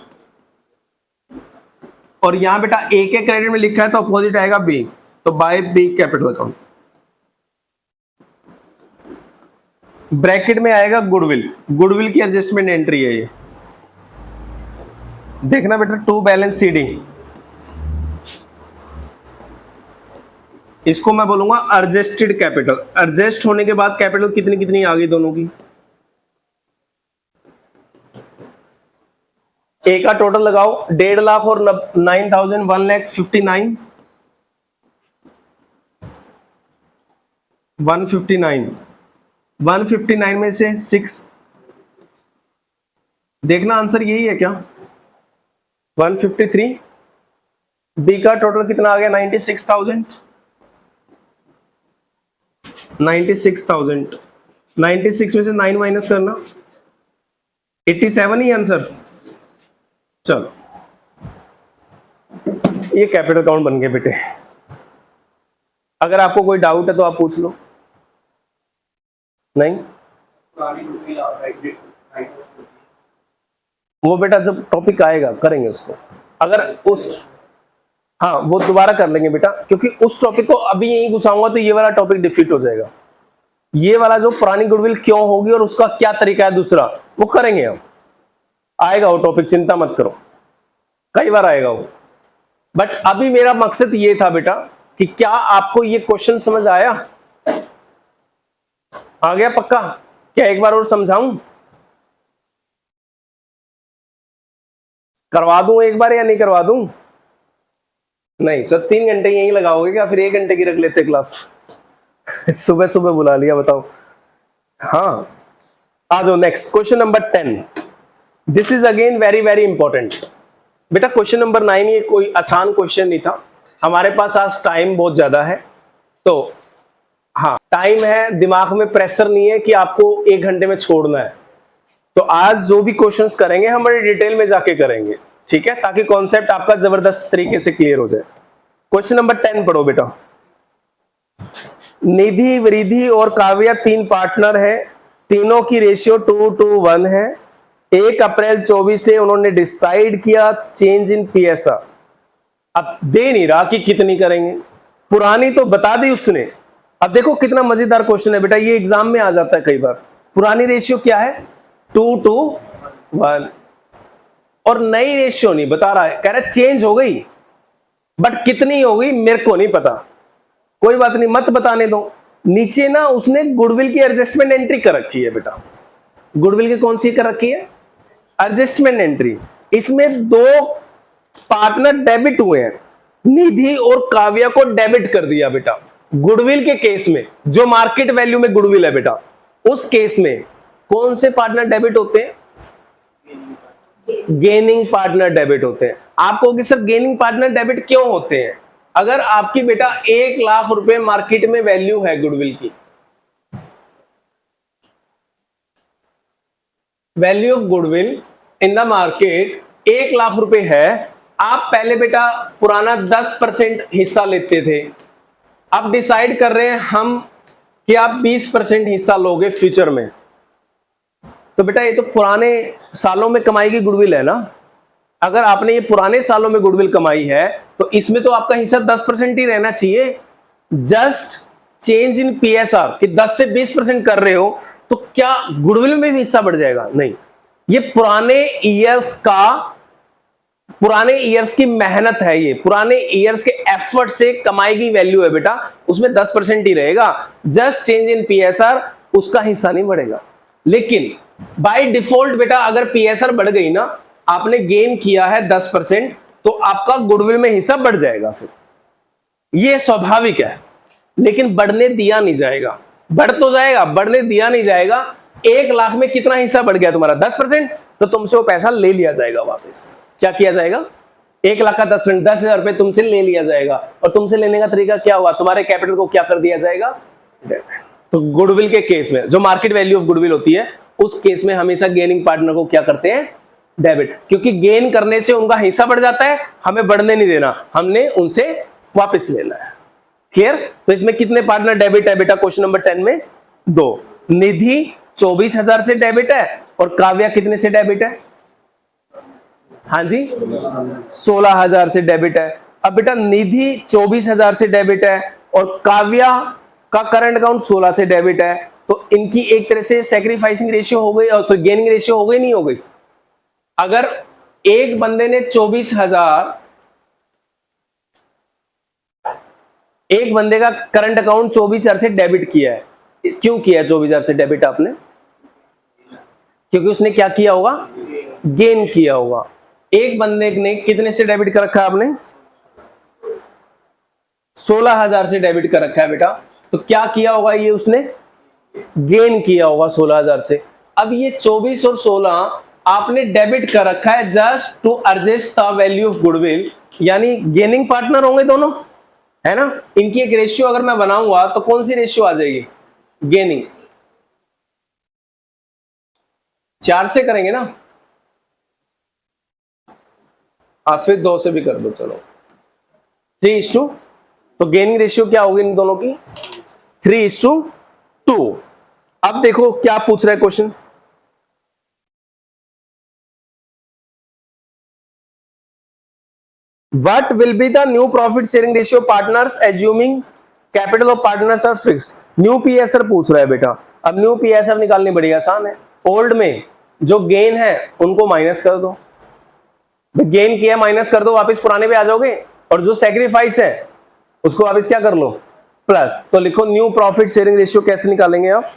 और यहां बेटा ए के क्रेडिट में लिखा है तो अपोजिट आएगा बी, तो by B capital account. Bracket में आएगा गुडविल। गुडविल की एडजस्टमेंट एंट्री है ये, देखना बेटा टू बैलेंस सीडी। इसको मैं बोलूंगा एडजस्टेड कैपिटल। एडजस्ट होने के बाद कैपिटल कितनी कितनी आ गई दोनों की? ए का टोटल लगाओ 1.5 लाख और 9,000, 1,59,000 159 में से 6, देखना आंसर यही है क्या? 153। बी का टोटल कितना आ गया? 96,000। 96,000, 96 में से 9 माइनस करना, 87 ही आंसर। चलो ये कैपिटल अकाउंट बन गए बेटे। अगर आपको कोई डाउट है तो आप पूछ लो। नहीं वो बेटा जब टॉपिक आएगा करेंगे उसको। अगर उस हाँ वो दोबारा कर लेंगे बेटा, क्योंकि उस टॉपिक को अभी यहीं घुसाऊंगा तो ये वाला टॉपिक डिफीट हो जाएगा। ये वाला जो पुरानी गुडविल क्यों होगी और उसका क्या तरीका है दूसरा, वो करेंगे हम। आएगा वो टॉपिक, चिंता मत करो, कई बार आएगा वो। बट अभी मेरा मकसद ये था बेटा कि क्या आपको ये क्वेश्चन समझ आया? आ गया पक्का? क्या एक बार और समझाऊं? करवा दूं एक बार या नहीं करवा दूं? नहीं सर 3 घंटे यहीं लगाओगे क्या? फिर 1 घंटे की रख लेते क्लास। सुबह सुबह बुला लिया, बताओ। हाँ आ जाओ next question number 10। This is again very very important बेटा। क्वेश्चन नंबर 9 ये कोई आसान क्वेश्चन नहीं था, हमारे पास आज टाइम बहुत ज्यादा है तो हाँ टाइम है, दिमाग में प्रेशर नहीं है कि आपको 1 घंटे में छोड़ना है। तो आज जो भी क्वेश्चंस करेंगे हम बड़े डिटेल में जाके करेंगे, ठीक है, ताकि कॉन्सेप्ट आपका जबरदस्त तरीके से क्लियर हो जाए। क्वेश्चन नंबर 10 पढ़ो बेटा। निधि, वृद्धि और काव्या 3 पार्टनर हैं, तीनों की रेशियो 2:1 है। 1 अप्रैल 24 से उन्होंने डिसाइड किया चेंज इन पीएसआर। अब दे नहीं रहा कि कितनी करेंगे, पुरानी तो बता दी उसने। अब देखो कितना मजेदार क्वेश्चन है बेटा, ये एग्जाम में आ जाता है कई बार। पुरानी रेशियो क्या है? 2:1 और नई रेशियो नहीं बता रहा है, कह रहा है चेंज हो गई, बट कितनी हो गई मेरे को नहीं पता। कोई बात नहीं, मत बताने दो। नीचे ना उसने गुडविल की एडजस्टमेंट एंट्री कर रखी है बेटा। गुडविल की कौन सी कर रखी है? Adjustment entry. इसमें 2 पार्टनर डेबिट हुए हैं, निधि और काव्या को डेबिट कर दिया बेटा। गुडविल के केस में जो मार्केट वैल्यू में गुडविल है बेटा, उस केस में कौन से पार्टनर डेबिट होते हैं? गेनिंग पार्टनर डेबिट होते हैं। आप कहोगे सर गेनिंग पार्टनर डेबिट क्यों होते हैं? अगर आपकी बेटा 1 लाख रुपए मार्केट में वैल्यू है गुडविल की, value of goodwill in the market 1 lakh रुपए है। आप पहले बेटा पुराना 10% हिस्सा लेते थे, अब डिसाइड कर रहे हैं हम कि आप 20% हिस्सा लोगे फ्यूचर में। तो बेटा ये तो पुराने सालों में कमाई की गुडविल है ना। अगर आपने ये पुराने सालों में गुडविल कमाई है तो इसमें तो आपका हिस्सा 10% ही रहना चाहिए। जस्ट चेंज इन पीएसआर कि 10 से 20% कर रहे हो तो क्या गुडविल में भी हिस्सा बढ़ जाएगा? नहीं, ये पुराने ईयर्स की मेहनत है, ये पुराने ईयर्स के एफर्ट से कमाई की वैल्यू है बेटा, उसमें 10% ही रहेगा। जस्ट चेंज इन पीएसआर, उसका हिस्सा नहीं बढ़ेगा। लेकिन बाय डिफॉल्ट बेटा अगर पीएसआर बढ़ गई ना, आपने गेन किया है 10%, तो आपका गुडविल में हिस्सा बढ़ जाएगा। फिर ये स्वाभाविक है, लेकिन बढ़ने दिया नहीं जाएगा। बढ़ तो जाएगा, बढ़ने दिया नहीं जाएगा। 1 लाख में कितना हिस्सा बढ़ गया तुम्हारा? 10%, तो तुमसे वो पैसा ले लिया जाएगा वापस। क्या किया जाएगा? 1 लाख का 10%, 10,000 रुपए तुमसे ले लिया जाएगा। और तुमसे लेने का तरीका क्या हुआ? तुम्हारे कैपिटल को क्या कर दिया जाएगा? तो गुडविल के केस में जो मार्केट वैल्यू ऑफ गुडविल होती है, उस केस में हमेशा गेनिंग पार्टनर को क्या करते हैं? डेबिट। क्योंकि गेन करने से उनका हिस्सा बढ़ जाता है, हमें बढ़ने नहीं देना, हमने उनसे वापस लेना है। क्लियर? तो इसमें कितने पार्टनर डेबिट है बेटा? क्वेश्चन नंबर 10 में 2। निधि 24,000 से डेबिट है और काव्या कितने से डेबिट है? हाँ जी 16,000 से डेबिट है। अब बेटा निधि 24,000 से डेबिट है और काव्या का करंट अकाउंट 16 से डेबिट है, तो इनकी एक तरह से सैक्रिफाइसिंग रेशियो हो गई और गेनिंग रेशियो हो गई, नहीं हो गई? अगर एक बंदे ने 24,000, एक बंदे का करंट अकाउंट 24,000 से डेबिट किया है, क्यों किया है 24,000 से डेबिट आपने? क्योंकि उसने क्या किया होगा? गेन किया होगा। एक बंदे ने कितने से डेबिट कर रखा है आपने? 16,000 से डेबिट कर रखा है बेटा। तो क्या किया होगा ये? उसने गेन किया होगा 16,000 से। अब ये 24 और 16 आपने डेबिट कर रखा है just to adjust the value of goodwill, यानी गेनिंग पार्टनर होंगे दोनों, है ना। इनकी एक रेशियो अगर मैं बनाऊंगा तो कौन सी रेशियो आ जाएगी? गेनिंग। 4 से करेंगे ना, आप फिर 2 से भी कर दो, चलो 3:2। तो गेनिंग रेशियो क्या होगी इन दोनों की? 3:2। अब देखो क्या पूछ रहा है question. What will be the new profit sharing ratio partners assuming capital of partners are fixed? New PSR पूछ रहा है बेटा। अब न्यू पीएसआर निकालनी बड़ी आसान है। ओल्ड में जो गेन है उनको माइनस कर दो, गेन किया माइनस कर दो, वापस पुराने पे आ जाओगे। और जो सेक्रीफाइस है उसको वापस क्या कर लो, प्लस। तो लिखो न्यू प्रॉफिट शेयरिंग रेशियो कैसे निकालेंगे आप?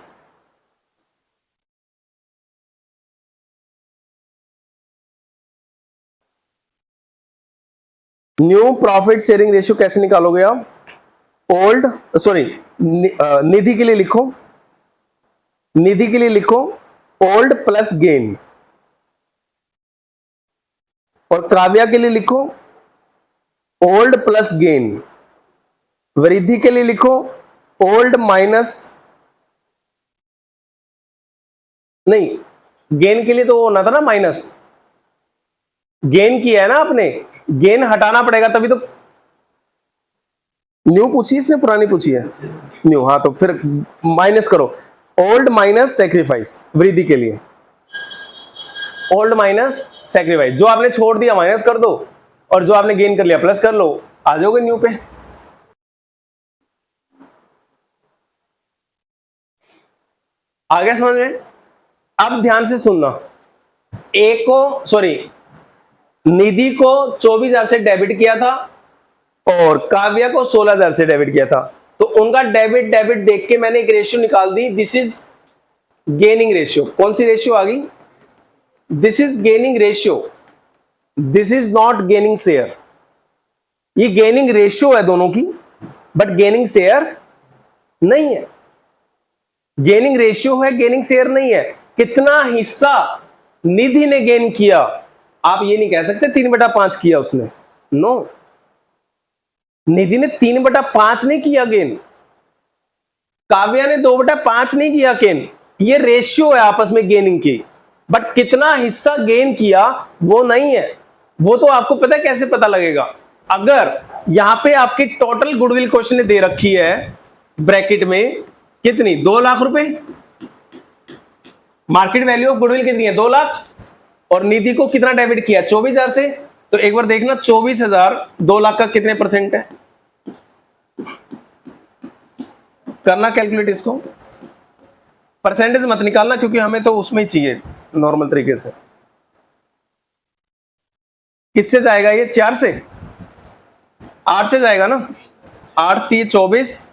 न्यू प्रॉफिट शेयरिंग रेशियो कैसे निकालोगे आप? ओल्ड, सॉरी, निधि के लिए लिखो, निधि के लिए लिखो ओल्ड प्लस गेन, और काव्या के लिए लिखो ओल्ड प्लस गेन। वृद्धि के लिए लिखो ओल्ड माइनस, नहीं, गेन के लिए तो होना था ना माइनस, गेन किया है ना आपने, गेन हटाना पड़ेगा तभी तो। न्यू पूछी इसने, पुरानी पूछी है? न्यू, हाँ, तो फिर माइनस करो, ओल्ड माइनस सेक्रीफाइस। वृद्धि के लिए ओल्ड माइनस सेक्रीफाइस, जो आपने छोड़ दिया माइनस कर दो, और जो आपने गेन कर लिया प्लस कर लो, आ जाओगे न्यू पे। आगे समझ में? अब ध्यान से सुनना, ए को, सॉरी, निधि को 24,000 से डेबिट किया था और काव्या को 16,000 से डेबिट किया था। तो उनका डेबिट डेबिट देख के मैंने एक रेशियो निकाल दी, दिस इज गेनिंग रेशियो। कौन सी रेशियो आ गई? This is gaining ratio, this is not gaining share. ये गेनिंग रेशियो है दोनों की, बट गेनिंग शेयर नहीं है। गेनिंग रेशियो है, गेनिंग शेयर नहीं है। कितना हिस्सा निधि ने गेन किया, आप ये नहीं कह सकते 3/5 किया उसने, नो, निधि ने 3/5 नहीं किया गेन, काव्या ने 2/5 नहीं किया गेन। ये रेशियो है आपस में गेनिंग की, बट कितना हिस्सा गेन किया वो नहीं है। वो तो आपको पता है कैसे पता लगेगा? अगर यहां पे आपकी टोटल गुडविल क्वेश्चन ने दे रखी है ब्रैकेट में कितनी, 2 लाख रुपए, मार्केट वैल्यू ऑफ गुडविल कितनी है, 2 लाख, और निधि को कितना डेबिट किया, 24,000 से। तो एक बार देखना 24,000 2 लाख का कितने परसेंट है, करना कैलकुलेट इसको। परसेंटेज मत निकालना क्योंकि हमें तो उसमें ही चाहिए नॉर्मल तरीके से। किससे जाएगा ये? 4 से, 8 से जाएगा ना, 8 3 24,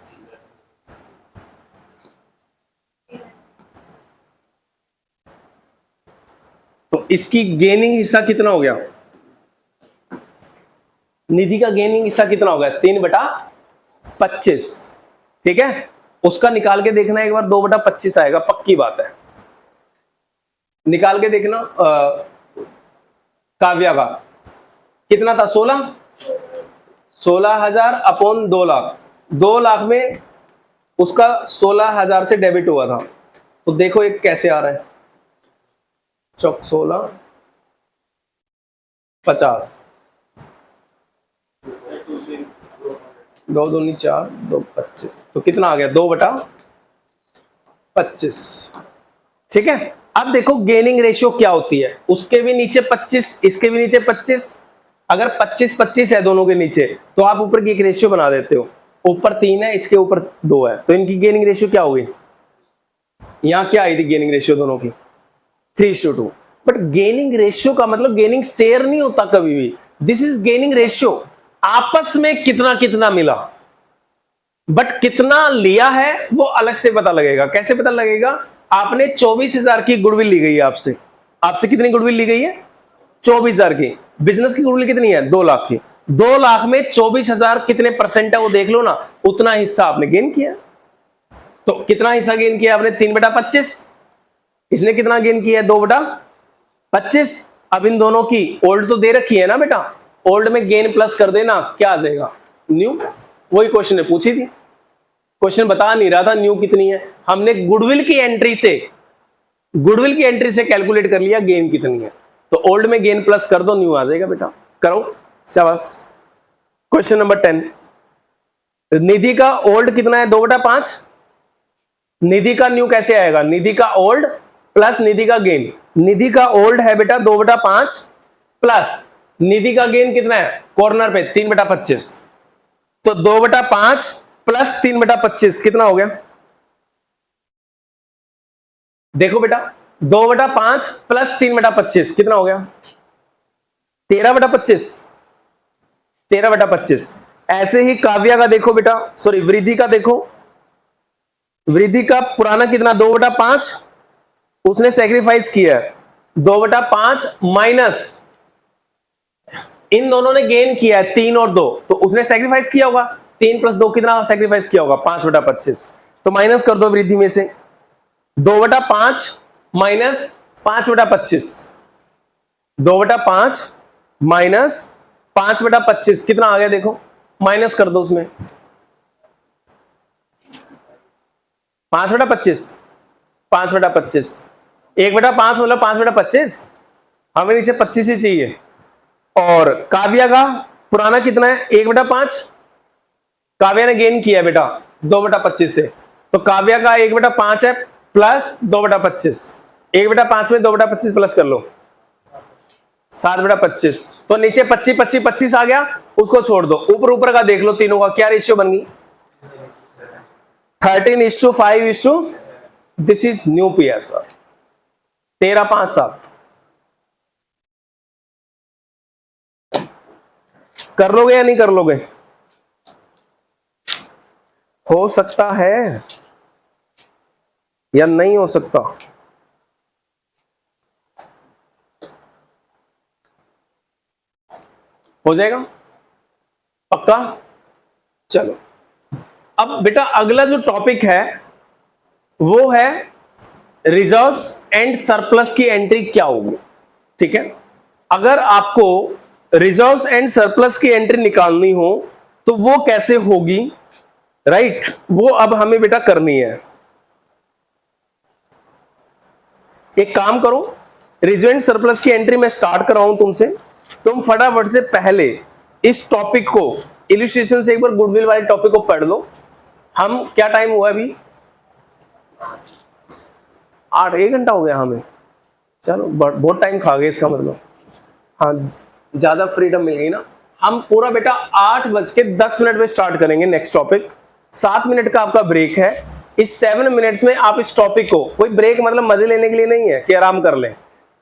तो इसकी गेनिंग हिस्सा कितना हो गया, निधि का गेनिंग हिस्सा कितना हो गया, 3/25। ठीक है, उसका निकाल के देखना एक बार, 2/25 आएगा, पक्की बात है, निकाल के देखना। काव्या का कितना था, 16,000 अपॉन 2 लाख, 2 लाख में उसका 16,000 से डेबिट हुआ था। तो देखो एक कैसे आ रहा है, 16 50, 2 दूनी 4, 2 25, तो कितना आ गया, 2/25। ठीक है, अब देखो गेनिंग रेशियो क्या होती है, उसके भी नीचे 25, इसके भी नीचे 25। अगर 25-25 है दोनों के नीचे, तो आप ऊपर की एक रेशियो बना देते हो, ऊपर 3 है, इसके ऊपर 2 है, तो इनकी गेनिंग रेशियो क्या होगी, यहां क्या आई थी गेनिंग रेशियो दोनों की, 3:2। बट गेनिंग रेशियो का मतलब गेनिंग शेयर नहीं होता कभी भी, दिस इज गेनिंग रेशियो, आपस में कितना कितना मिला, बट कितना लिया है वो अलग से पता लगेगा। कैसे पता लगेगा? आपने 24,000 की गुडविल ली गई है आपसे, आपसे कितनी गुडविल ली गई है, 24,000 की। बिजनेस की गुडविल कितनी है, 2 लाख की। 2 लाख में 24,000 कितने परसेंट है वो देख लो ना, उतना हिस्सा आपने गेन किया। तो कितना हिस्सा गेन किया आपने, 3/25। इसने कितना गेन किया है, 2/25। अब इन दोनों की ओल्ड तो दे रखी है ना बेटा, ओल्ड में गेन प्लस कर देना, क्या आ जाएगा, न्यू। वही क्वेश्चन ने पूछी थी, क्वेश्चन बता नहीं रहा था न्यू कितनी है, हमने गुडविल की एंट्री से कैलकुलेट कर लिया गेन कितनी है। तो ओल्ड में गेन प्लस कर दो, न्यू आ जाएगा बेटा, करो शाबाश। क्वेश्चन नंबर 10, निधि का ओल्ड कितना है 2/5, निधि का न्यू कैसे आएगा, निधि का ओल्ड प्लस निधि का गेन। निधि का ओल्ड है बेटा 2/5 प्लस निधि का गेन कितना है कॉर्नर पे 3/25, तो 2/5 प्लस 3/25 कितना हो गया, देखो बेटा 2/5 प्लस 3/25 कितना हो गया 13/25, 13/25। ऐसे ही काव्या का देखो बेटा, सॉरी वृद्धि का देखो, वृद्धि का पुराना कितना 2/5, उसने सेक्रीफाइस किया है 2/5 माइनस इन दोनों ने गेन किया है 3 और 2, तो उसने सेक्रीफाइस किया होगा 3 + 2 कितना सेक्रीफाइस किया होगा 5/25, तो माइनस कर दो वृद्धि में से 2/5 माइनस 5/25, 2/5 माइनस 5/25 कितना आ गया देखो, माइनस कर दो उसमें 5/25, 5/25, 1/5 मतलब 5/25, हमें नीचे 25 ही चाहिए। और काव्या का पुराना कितना है 1/5, काव्या ने गेन किया बेटा 2/25 से, तो काव्या का 1/5 है प्लस 2/25, 1/5 में 2/25 प्लस कर लो 7/25, तो नीचे 25 25 25 आ गया, उसको छोड़ दो, ऊपर ऊपर का देख लो तीनों का क्या रेशियो बन गई 13:5, दिस इज न्यू पीएसआर 13/5/7। कर लोगे या नहीं कर लोगे, हो सकता है या नहीं हो सकता, हो जाएगा पक्का। चलो अब बेटा अगला जो टॉपिक है वो है रिजर्व्स एंड सरप्लस की एंट्री क्या होगी, ठीक है। अगर आपको रिजर्व्स एंड सरप्लस की एंट्री निकालनी हो तो वो कैसे होगी, राइट, वो अब हमें बेटा करनी है। एक काम करो, रिजर्व एंड सरप्लस की एंट्री मैं स्टार्ट कराऊं तुमसे, तुम फटाफट से पहले इस टॉपिक को इलस्ट्रेशन से एक बार गुडविल वाले टॉपिक को पढ़ लो। हम क्या टाइम हुआ अभी 8, 1 घंटा हो गया हमें, चलो बहुत टाइम खा गए इसका मतलब, हाँ ज्यादा फ्रीडम मिल गई ना। हम पूरा बेटा 8:10 में स्टार्ट करेंगे नेक्स्ट टॉपिक, 7 मिनट का आपका ब्रेक है। इस 7 मिनट्स में आप इस टॉपिक को, कोई ब्रेक मतलब मजे लेने के लिए नहीं है कि आराम कर लें,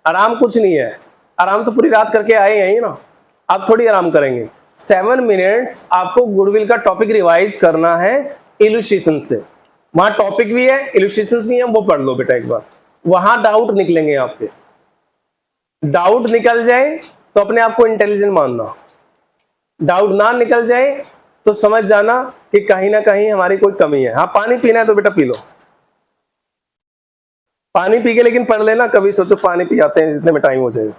आराम कुछ नहीं है, आराम तो पूरी रात करके आए हैं ना, आप थोड़ी आराम करेंगे। 7 मिनट्स आपको गुडविल का टॉपिक रिवाइज करना है इलस्ट्रेशन से, वहां टॉपिक भी है इलस्ट्रेशंस भी है, वो पढ़ लो बेटा एक बार, वहां डाउट निकलेंगे आपके, डाउट निकल जाए तो अपने आप को इंटेलिजेंट मानना, डाउट ना निकल जाए तो समझ जाना कि कहीं ना कहीं हमारी कोई कमी है। हाँ पानी पीना है तो बेटा पी लो, पानी पी के लेकिन पढ़ लेना, कभी सोचो पानी पी आते हैं जितने में टाइम हो जाएगा।